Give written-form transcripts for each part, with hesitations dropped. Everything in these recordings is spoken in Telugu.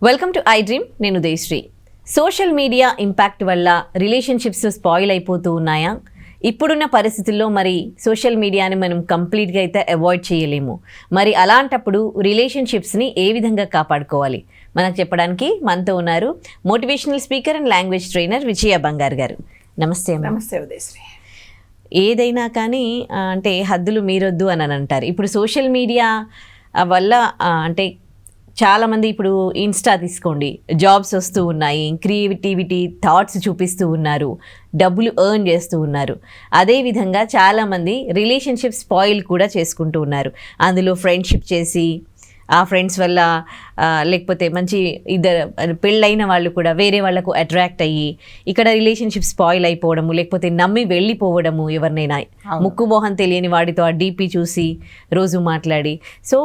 Welcome to I dream. నేను ఉదయశ్రీ. సోషల్ మీడియా ఇంపాక్ట్ వల్ల రిలేషన్షిప్స్ స్పాయిల్ అయిపోతూ ఉన్నాయా? ఇప్పుడున్న పరిస్థితుల్లో మరి సోషల్ మీడియాని మనం కంప్లీట్గా అయితే అవాయిడ్ చేయలేము. మరి అలాంటప్పుడు రిలేషన్షిప్స్ని ఏ విధంగా కాపాడుకోవాలి మనకు చెప్పడానికి మనతో ఉన్నారు motivational speaker and language trainer Vijaya Bangaru గారు. నమస్తే. నమస్తే ఉదయశ్రీ. ఏదైనా కానీ అంటే హద్దులు మీరొద్దు అని అంటారు. ఇప్పుడు సోషల్ మీడియా వల్ల అంటే చాలామంది ఇప్పుడు ఇన్స్టా తీసుకోండి, జాబ్స్ వస్తూ ఉన్నాయి, క్రియేటివిటీ థాట్స్ చూపిస్తూ ఉన్నారు, డబ్బులు ఎర్న్ చేస్తూ ఉన్నారు. అదేవిధంగా చాలామంది రిలేషన్షిప్ స్పాయిల్ కూడా చేసుకుంటూ ఉన్నారు. అందులో ఫ్రెండ్షిప్ చేసి ఆ ఫ్రెండ్స్ వల్ల లేకపోతే మంచి ఇద్దరు పెళ్ళైన వాళ్ళు కూడా వేరే వాళ్ళకు అట్రాక్ట్ అయ్యి ఇక్కడ రిలేషన్షిప్ స్పాయిల్ అయిపోవడము, లేకపోతే నమ్మి వెళ్ళిపోవడము, ఎవరినైనా ముక్కు మోహం తెలియని వాడితో ఆ డీపీ చూసి రోజు మాట్లాడి. సో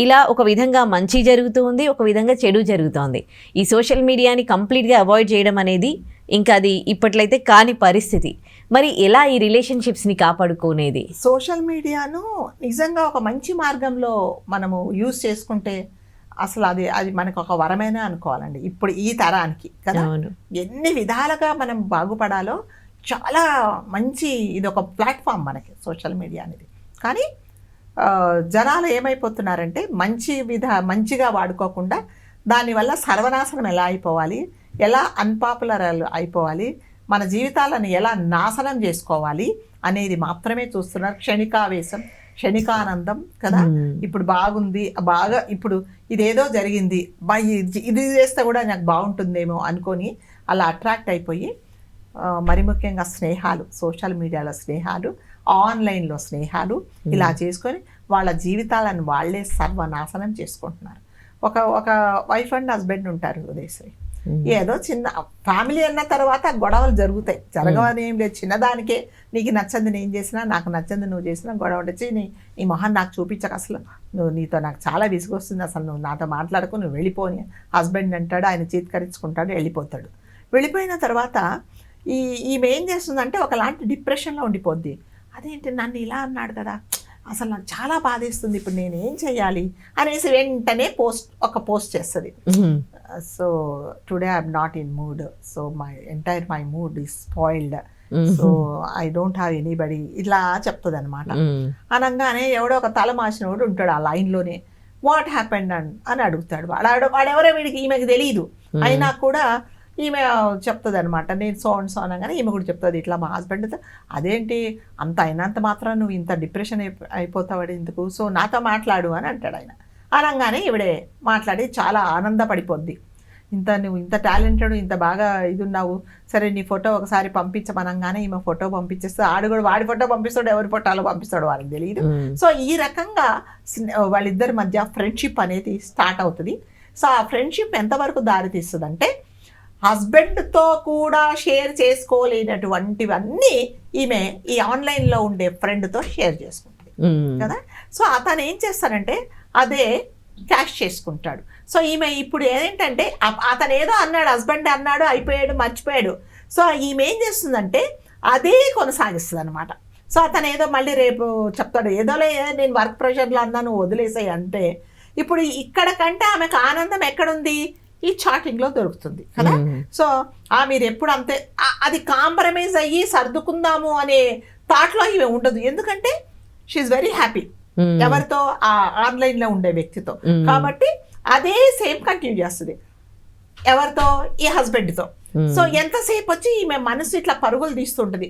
ఇలా ఒక విధంగా మంచి జరుగుతుంది, ఒక విధంగా చెడు జరుగుతోంది. ఈ సోషల్ మీడియాని కంప్లీట్గా అవాయిడ్ చేయడం అనేది ఇంకా అది ఇప్పట్లయితే కాని పరిస్థితి. మరి ఎలా ఈ రిలేషన్షిప్స్ని కాపాడుకునేది? సోషల్ మీడియాను నిజంగా ఒక మంచి మార్గంలో మనము యూజ్ చేసుకుంటే అసలు అది మనకు ఒక వరమేనే అనుకోవాలండి ఇప్పుడు ఈ తరానికి కదా. ఎన్ని విధాలుగా మనం బాగుపడాలో చాలా మంచి ఇది ఒక ప్లాట్ఫామ్ మనకి సోషల్ మీడియా అనేది. కానీ జనాలు ఏమైపోతున్నారంటే మంచిగా వాడుకోకుండా దానివల్ల సర్వనాశనం ఎలా అయిపోవాలి, ఎలా అన్పాపులర్ అయిపోవాలి, మన జీవితాలను ఎలా నాశనం చేసుకోవాలి అనేది మాత్రమే చూస్తున్నారు. క్షణికావేశం, క్షణికానందం కదా. ఇప్పుడు బాగుంది, బాగా ఇప్పుడు ఇదేదో జరిగింది, ఇది చేస్తే కూడా నాకు బాగుంటుందేమో అనుకొని అలా అట్రాక్ట్ అయిపోయి మరి ముఖ్యంగా స్నేహాలు, సోషల్ మీడియాలో స్నేహాలు, ఆన్లైన్లో స్నేహాలు ఇలా చేసుకొని వాళ్ళ జీవితాలను వాళ్ళే సర్వనాశనం చేసుకుంటున్నారు. ఒక వైఫ్ అండ్ హస్బెండ్ ఉంటారు ఉదయశ్రీ. ఏదో చిన్న ఫ్యామిలీ అన్న తర్వాత గొడవలు జరుగుతాయి, జరగవని ఏం లేదు. చిన్నదానికే నీకు నచ్చంది నేను చేసినా, నాకు నచ్చంది నువ్వు చేసినా గొడవ వచ్చి నీ మొహం నాకు చూపించక, అసలు నీతో నాకు చాలా విసుగొస్తుంది, అసలు నువ్వు నాతో మాట్లాడుకుని నువ్వు వెళ్ళిపోని హస్బెండ్ అంటాడు. ఆయన చీత్కరించుకుంటాడు, వెళ్ళిపోతాడు. వెళ్ళిపోయిన తర్వాత ఈమె ఏం చేస్తుందంటే ఒకలాంటి డిప్రెషన్లో ఉండిపోద్ది. అదేంటి నన్ను ఇలా అన్నాడు కదా, అసలు నాకు చాలా బాధేస్తుంది, ఇప్పుడు నేను ఏం చెయ్యాలి అనేసి వెంటనే ఒక పోస్ట్ చేస్తుంది. So today I'm not in mood, so my mood is spoiled, so I don't have anybody, ఇలా చెప్తుంది అనమాట. అనగానే ఎవడో ఒక తల మాసినోడు ఉంటాడు ఆ లైన్లోనే. వాట్ హ్యాపెండ్ అని అడుగుతాడు. వాడెవరో వీడికి ఈమెకి తెలియదు, అయినా కూడా ఈమె చెప్తుంది అనమాట. నేను సో అనగానే ఈమె కూడా చెప్తుంది, ఇట్లా మా హస్బెండ్తో. అదేంటి అంత అయినంత మాత్రం నువ్వు ఇంత డిప్రెషన్ అయిపోతావాడు ఎందుకు, సో నాతో మాట్లాడు అని అంటాడు ఆయన. అనగానే ఈవిడే మాట్లాడి చాలా ఆనందపడిపోద్ది. నువ్వు ఇంత టాలెంటెడ్, ఇంత బాగా ఇది ఉన్నావు, సరే నీ ఫోటో ఒకసారి పంపించమనగానే ఈమె ఫోటో పంపించేస్తే ఆడు కూడా వాడి ఫోటో పంపిస్తాడు, ఎవరి ఫోటోలో పంపిస్తాడు వాళ్ళకి తెలియదు. సో ఈ రకంగా వాళ్ళిద్దరి మధ్య ఫ్రెండ్షిప్ అనేది స్టార్ట్ అవుతుంది. సో ఆ ఫ్రెండ్షిప్ ఎంతవరకు దారితీస్తుంది అంటే హస్బెండ్తో కూడా షేర్ చేసుకోలేనటువంటివన్నీ ఈమె ఈ ఆన్లైన్లో ఉండే ఫ్రెండ్తో షేర్ చేసుకుంటుంది కదా. సో అతను ఏం చేస్తాడంటే అదే క్యాష్ చేసుకుంటాడు. సో ఈమె ఇప్పుడు ఏంటంటే అతను ఏదో అన్నాడు, హస్బెండ్ అన్నాడు, అయిపోయాడు, మర్చిపోయాడు. సో ఈమె ఏం చేస్తుందంటే అదే కొనసాగిస్తుంది అనమాట. సో అతను ఏదో మళ్ళీ రేపు చెప్తాడు, ఏదోలే నేను వర్క్ ప్రెషర్లో అన్నాను వదిలేసాయి అంటే. ఇప్పుడు ఇక్కడ కంటే ఆమెకు ఆనందం ఎక్కడుంది, ఈ చాటింగ్లో దొరుకుతుంది కదా. సో మీరు ఎప్పుడు అంతే అది కాంప్రమైజ్ అయ్యి సర్దుకుందాము అనే థాట్లో ఇవి ఉండదు. ఎందుకంటే షీఈ్ వెరీ హ్యాపీ ఎవరితో, ఆ ఆన్లైన్లో ఉండే వ్యక్తితో. కాబట్టి అదే సేమ్ కంటిన్యూ చేస్తుంది ఎవరితో, ఈ హస్బెండ్తో. సో ఎంతసేపు వచ్చి ఈమె మనసు ఇట్లా పరుగులు తీస్తుంటుంది,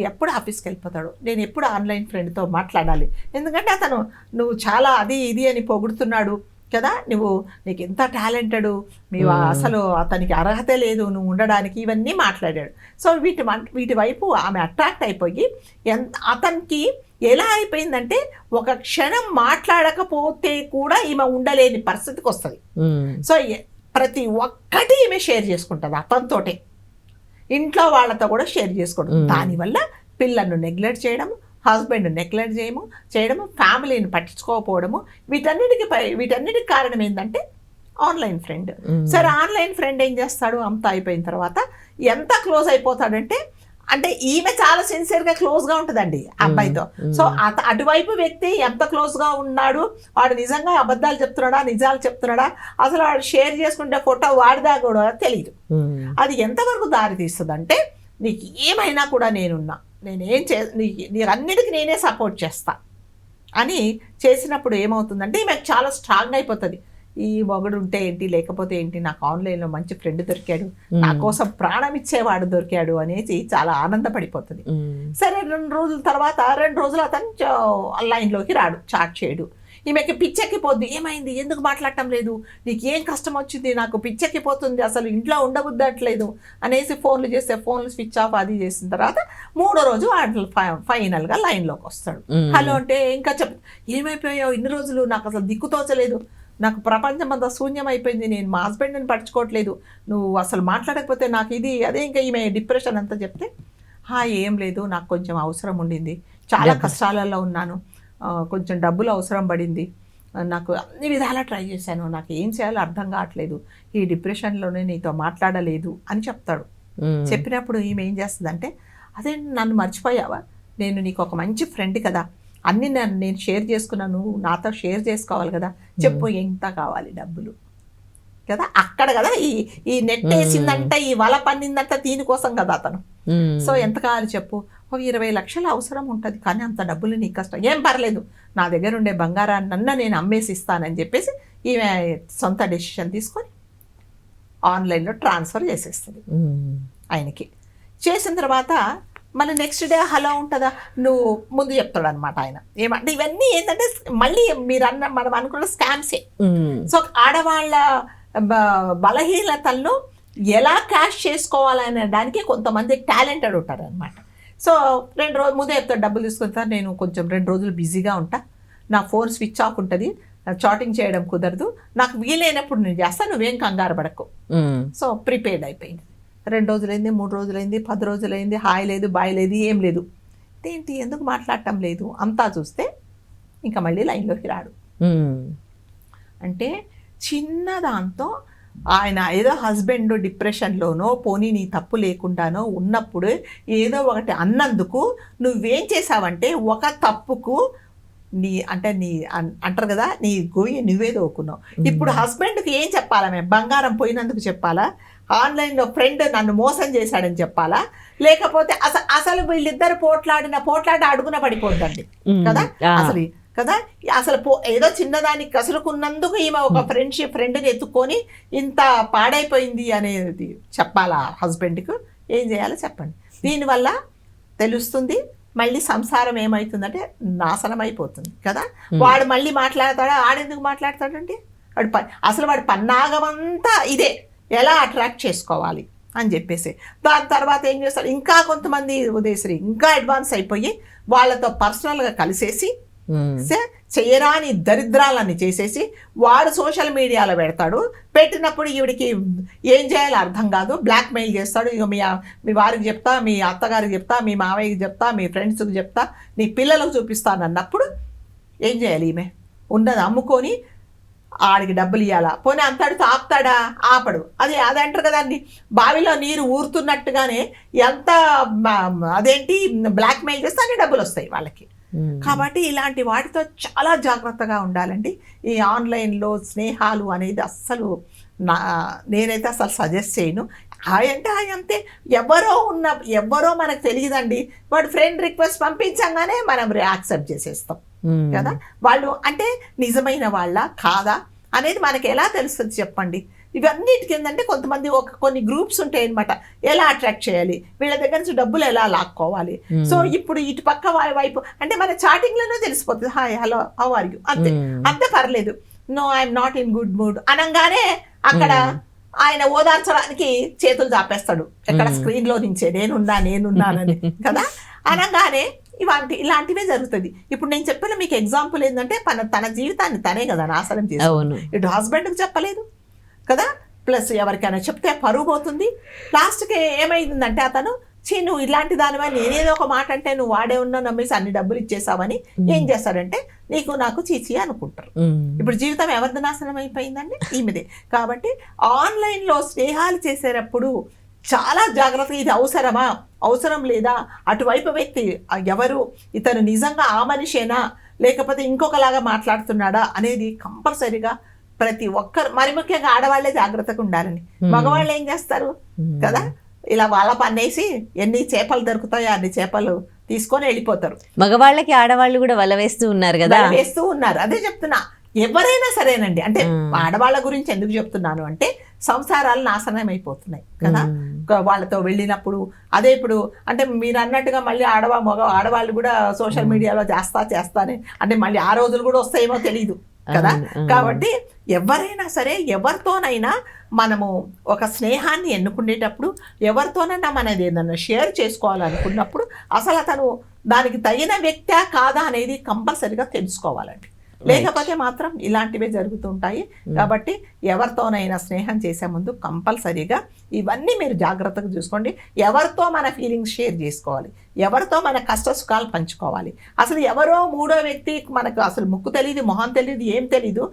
ఎప్పుడు ఆఫీస్కి వెళ్ళిపోతాడు, నేను ఎప్పుడు ఆన్లైన్ ఫ్రెండ్తో మాట్లాడాలి, ఎందుకంటే అతను నువ్వు చాలా అది ఇది అని పొగుడుతున్నాడు కదా, నీకు ఎంత టాలెంటెడ్, నీవు అసలు అతనికి అర్హత లేదు నువ్వు ఉండడానికి, ఇవన్నీ మాట్లాడాడు. సో వీటి వైపు ఆమె అట్రాక్ట్ అయిపోయి అతనికి ఎలా అయిపోయిందంటే ఒక క్షణం మాట్లాడకపోతే కూడా ఈమె ఉండలేని పరిస్థితికి వస్తుంది. సో ప్రతి ఒక్కటి ఈమె షేర్ చేసుకుంటుంది అతనితోటే, ఇంట్లో వాళ్ళతో కూడా షేర్ చేసుకోవడం. దానివల్ల పిల్లలను నెగ్లెక్ట్ చేయడము, హస్బెండ్ నెగ్లెక్ట్ చేయడము, ఫ్యామిలీని పట్టించుకోకపోవడము, వీటన్నిటికి కారణం ఏంటంటే ఆన్లైన్ ఫ్రెండ్. సరే ఆన్లైన్ ఫ్రెండ్ ఏం చేస్తాడు, అంతా అయిపోయిన తర్వాత ఎంత క్లోజ్ అయిపోతాడంటే అంటే ఈమె చాలా సిన్సియర్గా క్లోజ్గా ఉంటుందండి అబ్బాయితో. సో అటువైపు వ్యక్తి ఎంత క్లోజ్గా ఉన్నాడు, వాడు నిజంగా అబద్ధాలు చెప్తున్నాడా నిజాలు చెప్తున్నాడా, అసలు వాడు షేర్ చేసుకుంటే ఫోటో వాడిదా కూడా తెలియదు. అది ఎంతవరకు దారి తీస్తుంది అంటే, నీకు ఏమైనా కూడా నేనున్నా, నేనేం నీకు అన్నిటికీ నేనే సపోర్ట్ చేస్తా అని చేసినప్పుడు ఏమవుతుందంటే ఈమె చాలా స్ట్రాంగ్ అయిపోతుంది. ఈ మొగుడు ఉంటే ఏంటి లేకపోతే ఏంటి, నాకు ఆన్లైన్లో మంచి ఫ్రెండ్ దొరికాడు, నా కోసం ప్రాణం ఇచ్చేవాడు దొరికాడు అనేసి చాలా ఆనందపడిపోతుంది. సరే 2 రోజుల తర్వాత 2 రోజులు అతను లైన్లోకి రాడు, చాట్ చేయడు. ఈమెకి పిచ్చెక్కిపోద్ది, ఏమైంది ఎందుకు మాట్లాడటం లేదు, నీకు ఏం కష్టం వచ్చింది, నాకు పిచ్చెక్కిపోతుంది, అసలు ఇంట్లో ఉండబుద్దట్లేదు అనేసి ఫోన్లు చేస్తే ఫోన్లు స్విచ్ ఆఫ్ అది చేసిన తర్వాత 3వ రోజు ఫైనల్గా లైన్లోకి వస్తాడు. హలో అంటే ఇంకా ఏమైపోయావు ఇన్ని రోజులు, నాకు అసలు దిక్కుతోచలేదు, నాకు ప్రపంచం అంతా శూన్యం అయిపోయింది, నేను మా హస్బెండ్ని పట్టించుకోవట్లేదు, నువ్వు అసలు మాట్లాడకపోతే నాకు ఇది అదే. ఇంకా ఈమె డిప్రెషన్ అంతా చెప్తే, ఏం లేదు, నాకు కొంచెం అవసరం ఉండింది, చాలా కష్టాలలో ఉన్నాను, కొంచెం డబ్బులు అవసరం పడింది, నాకు అన్ని విధాలా ట్రై చేశాను, నాకు ఏం చేయాలో అర్థం కావట్లేదు, ఈ డిప్రెషన్లోనే నీతో మాట్లాడలేదు అని చెప్తాడు. చెప్పినప్పుడు ఈమె ఏం చేస్తుందంటే, అదే నన్ను మర్చిపోయావా, నేను నీకు ఒక మంచి ఫ్రెండ్ కదా, అన్నీ నేను షేర్ చేసుకున్నాను, నువ్వు నాతో షేర్ చేసుకోవాలి కదా, చెప్పు ఎంత కావాలి డబ్బులు కదా. అక్కడ కదా ఈ నెట్ వేసిందంటే, ఈ వల పన్నిందంటే దీనికోసం కదా అతను. సో ఎంత కావాలి చెప్పు, ఒక 20 లక్షలు అవసరం ఉంటుంది, కానీ అంత డబ్బులు నీకు కష్టం, ఏం పర్లేదు, నా దగ్గర ఉండే బంగారాన్నన్నా నేను అమ్మేసి ఇస్తానని చెప్పేసి ఈమె సొంత డెసిషన్ తీసుకొని ఆన్లైన్లో ట్రాన్స్ఫర్ చేసేస్తుంది ఆయనకి. చేసిన తర్వాత మళ్ళీ నెక్స్ట్ డే హలో ఉంటుందా, నువ్వు ముందు చెప్తాడు అనమాట ఆయన. ఏమంటే ఇవన్నీ ఏంటంటే మళ్ళీ మనం అనుకున్న స్కామ్సే. సో ఆడవాళ్ళ బలహీనతలను ఎలా క్యాష్ చేసుకోవాలనే దానికి కొంతమంది టాలెంటెడ్ ఉంటారు అనమాట. సో 2 రోజులు ముందే చెప్తాడు, డబ్బులు తీసుకుంటారు, నేను కొంచెం 2 రోజులు బిజీగా ఉంటా, నా ఫోన్ స్విచ్ ఆఫ్ ఉంటుంది, చాటింగ్ చేయడం కుదరదు, నాకు వీలైనప్పుడు నేను చేస్తాను, నువ్వేం కంగారు పడకు. సో ప్రిపేర్డ్ అయిపోయింది. 2 రోజులైంది, 3 రోజులైంది, 10 రోజులైంది, హాయ్ లేదు, బాయ్ లేదు, ఏం లేదు. ఏంటి ఎందుకు మాట్లాడటం లేదు అంతా చూస్తే ఇంకా మళ్ళీ లైన్లోకి రాడు. అంటే చిన్న దాంతో ఆయన ఏదో హస్బెండ్ డిప్రెషన్లోనో పోనీ నీ తప్పు లేకుండానో ఉన్నప్పుడు ఏదో ఒకటి అన్నందుకు నువ్వేం చేసావంటే, ఒక తప్పుకు నీ అంటారు కదా, నీ గొయ్యి నువ్వే దోకున్నావు. ఇప్పుడు హస్బెండ్కి ఏం చెప్పాలా, మేము బంగారం పోయినందుకు చెప్పాలా, ఆన్లైన్లో ఫ్రెండ్ నన్ను మోసం చేశాడని చెప్పాలా, లేకపోతే అసలు వీళ్ళిద్దరు పోట్లాట అడుగున పడిపోద్దండి కదా అసలు కదా. అసలు ఏదో చిన్నదానికి కసురుకున్నందుకు ఈమె ఒక ఫ్రెండ్ని ఎత్తుకొని ఇంత పాడైపోయింది అనేది చెప్పాలా హస్బెండ్కు. ఏం చేయాలో చెప్పండి. దీనివల్ల తెలుస్తుంది మళ్ళీ సంసారం ఏమవుతుందంటే నాశనం అయిపోతుంది కదా. వాడు మళ్ళీ మాట్లాడతాడా, ఆడెందుకు మాట్లాడతాడండి, వాడి పన్నాగమంతా ఇదే, ఎలా అట్రాక్ట్ చేసుకోవాలి అని చెప్పేసి. దాని తర్వాత ఏం చేస్తాడు, ఇంకా కొంతమంది ఉదయశ్రీ ఇంకా అడ్వాన్స్ అయిపోయి వాళ్ళతో పర్సనల్గా కలిసేసి చేయరాని దరిద్రాలన్నీ చేసేసి వాడు సోషల్ మీడియాలో పెడతాడు. పెట్టినప్పుడు ఈవిడికి ఏం చేయాలో అర్థం కాదు, బ్లాక్మెయిల్ చేస్తాడు. ఇక మీ వారికి చెప్తా, మీ అత్తగారికి చెప్తా, మీ మావయ్యకి చెప్తా, మీ ఫ్రెండ్స్కి చెప్తా, నీ పిల్లలకు చూపిస్తానన్నప్పుడు ఏం చేయాలి, ఈమె ఉన్నది అమ్ముకొని ఆడికి డబ్బులు ఇవ్వాలా. పోనీ అంతటితో ఆపుతాడా, ఆపడు. అదంటారు కదండి, బావిలో నీరు ఊరుతున్నట్టుగానే ఎంత అదేంటి బ్లాక్మెయిల్ చేస్తే అన్ని డబ్బులు వస్తాయి వాళ్ళకి. కాబట్టి ఇలాంటి వాటితో చాలా జాగ్రత్తగా ఉండాలండి. ఈ ఆన్లైన్లో స్నేహాలు అనేది అస్సలు నేనైతే అసలు సజెస్ట్ చేయను. హాయ్ అంటే హాయ్ అంతే, ఎవరో మనకు తెలియదండి, వాడు ఫ్రెండ్ రిక్వెస్ట్ పంపించగానే మనం యాక్సెప్ట్ చేసేస్తాం కదా. వాళ్ళు అంటే నిజమైన వాళ్ళ కాదా అనేది మనకి ఎలా తెలుస్తుంది చెప్పండి. ఇవన్నిటికి ఏంటంటే కొంతమంది కొన్ని గ్రూప్స్ ఉంటాయి అనమాట, ఎలా అట్రాక్ట్ చేయాలి, వీళ్ళ దగ్గర నుంచి డబ్బులు ఎలా లాక్కోవాలి. సో ఇప్పుడు ఇటు పక్క వైపు అంటే మన చాటింగ్లోనే తెలిసిపోతుంది, hi hello how are you అంతే పర్లేదు, no I'm not in good mood అనగానే అక్కడ ఆయన ఓదార్చడానికి చేతులు చాపేస్తాడు ఎక్కడ స్క్రీన్లో నుంచే, నేనున్నానని కదా అనగానే ఇలాంటివే జరుగుతుంది. ఇప్పుడు నేను చెప్పిన మీకు ఎగ్జాంపుల్ ఏంటంటే తన జీవితాన్ని తనే కదా నాశనం చేస్తాను. ఇటు హస్బెండ్కి చెప్పలేదు కదా, ప్లస్ ఎవరికైనా చెప్తే పరువు పోతుంది. లాస్ట్కి ఏమైందంటే అతను నువ్వు ఇలాంటి దానివల్ల నేనేదో ఒక మాట అంటే నువ్వు వాడే ఉన్నా నమ్మేసి అన్ని డబ్బులు ఇచ్చేసావని ఏం చేస్తారంటే నాకు చీచి అనుకుంటారు. ఇప్పుడు జీవితం ఎవరిది నాశనం అయిపోయిందండి, ఈమెదే. కాబట్టి ఆన్లైన్లో స్నేహాలు చేసేటప్పుడు చాలా జాగ్రత్త, ఇది అవసరమా, అవసరం లేదా, అటువైపు వ్యక్తి ఎవరు, ఇతను నిజంగా ఆ మనిషేనా లేకపోతే ఇంకొకలాగా మాట్లాడుతున్నాడా అనేది కంపల్సరీగా ప్రతి ఒక్కరు, మరి ముఖ్యంగా ఆడవాళ్లే జాగ్రత్తగా ఉండాలండి. మగవాళ్ళు ఏం చేస్తారు కదా, ఇలా వాళ్ళ పన్నేసి ఎన్ని చేపలు దొరుకుతాయో అన్ని చేపలు తీసుకొని వెళ్ళిపోతారు. మగవాళ్ళకి ఆడవాళ్ళు కూడా వల వేస్తూ ఉన్నారు కదా, వేస్తూ ఉన్నారు. అదే చెప్తున్నా, ఎవరైనా సరేనండి. అంటే ఆడవాళ్ళ గురించి ఎందుకు చెప్తున్నాను అంటే సంసారాలు నాశనం అయిపోతున్నాయి కదా వాళ్ళతో వెళ్ళినప్పుడు. అదే ఇప్పుడు అంటే మీరు అన్నట్టుగా మళ్ళీ ఆడవాళ్ళు కూడా సోషల్ మీడియాలో చేస్తానే అంటే మళ్ళీ ఆ రోజులు కూడా వస్తాయేమో తెలియదు కదా. కాబట్టి ఎవరైనా సరే ఎవరితోనైనా మనము ఒక స్నేహాన్ని ఎన్నుకునేటప్పుడు ఎవరితోనైనా మనది ఏదన్నా షేర్ చేసుకోవాలనుకున్నప్పుడు అసలు అతను దానికి తగిన వ్యక్తా కాదా అనేది కంపల్సరీగా తెలుసుకోవాలండి. లేకపోతే మాత్రం ఇలాంటివే జరుగుతుంటాయి. కాబట్టి ఎవరితోనైనా స్నేహం చేసే ముందు కంపల్సరీగా ఇవన్నీ మీరు జాగ్రత్తగా చూసుకోండి. ఎవరితో మన ఫీలింగ్స్ షేర్ చేసుకోవాలి, ఎవరితో మన కష్ట సుఖాలు పంచుకోవాలి. అసలు ఎవరో మూడో వ్యక్తి మనకు అసలు ముక్కు తెలియదు, మొహం తెలియదు, ఏం తెలీదు,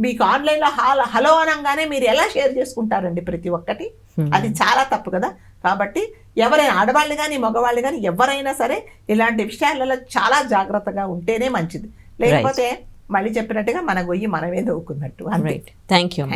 మీకు ఆన్లైన్లో హలో అనగానే మీరు ఎలా షేర్ చేసుకుంటారండి ప్రతి ఒక్కటి? అది చాలా తప్పు కదా. కాబట్టి ఎవరైనా ఆడవాళ్ళు కానీ మగవాళ్ళు కానీ ఎవరైనా సరే ఇలాంటి విషయాలలో చాలా జాగ్రత్తగా ఉంటేనే మంచిది. లేకపోతే మళ్ళీ చెప్పినట్టుగా మన గొయ్యి మనమే దవ్వుకున్నట్టు. Thank you.